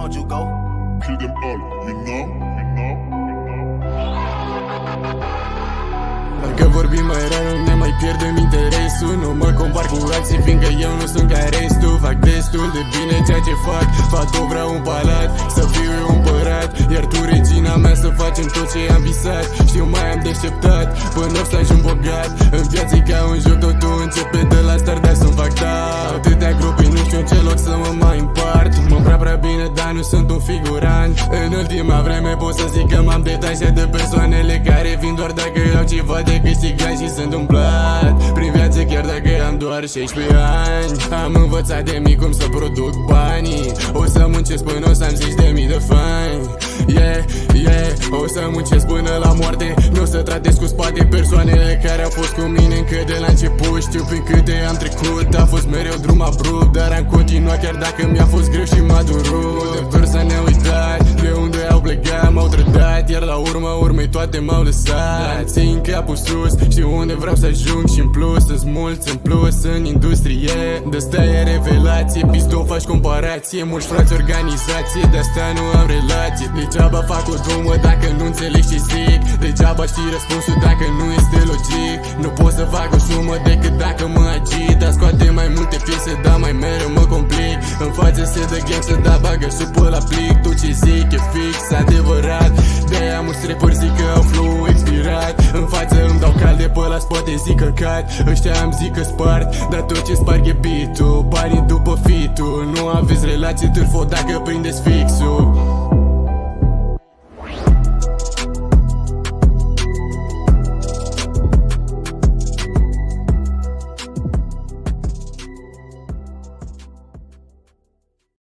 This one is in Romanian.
would you go? Kill them all, you know? Dacă vorbim mai rar, nu ne mai pierdem interesul. Nu mă compar cu alții, fiindcă eu nu sunt ca restul. Fac destul de bine ceea ce fac. Fac vreau un palat, să fiu eu împărat, iar tu regina mea, să facem tot ce am visat. Știu mai am deșteptat, până o să ajung bogat. În viață e ca un joc, totul începe de la start, dar să-mi fac da. Atâtea grupe, nu știu în ce loc să mă mai împart. Mă prea bine, dar nu sunt un figurant. În ultima vreme pot să zic că m-am detașat de persoanele care vin doar dacă au ceva de câștigat și sunt umplat prin viață, chiar dacă am doar 16 ani. Am învățat de mic cum să produc banii. O să muncesc până o să am 10.000 de fani. O să muncesc până la moarte. Nu o să tratez cu spate persoanele care au fost cu mine încă de la început. Știu prin câte am trecut, a fost mereu drum abrupt, dar am continuat chiar dacă mi-a fost greu și m-a durut. Multe persoane au uitat de unde au plecat, m-au trădat, iar la urma urmei toate m-au lăsat. Țin capul sus, știu unde vreau să ajung și în plus sunt mulți în plus în industrie. De-asta e revelație, pistol faci comparație, mulți frați organizație, de-asta nu am relație. Degeaba fac o drumă dacă nu înțelegi ce zic, degeaba știi răspunsul dacă nu este logic. Nu pot să fac o sumă decât dacă mă agit, dar scoate mai multe piese, dar mai mereu mă complic. În față se dă gangsta, dar bagă supă la plic. Tu ce zic e fix, adevărat, de-aia mulți rapperi zic că au flow expirat. În față îmi dau calde, pe la spate zic căcat. Ăștia îmi zic că spart, dar tot ce sparg e beat-ul. Banii după fitul, nu aveți relație târfo dacă prindeți fixul.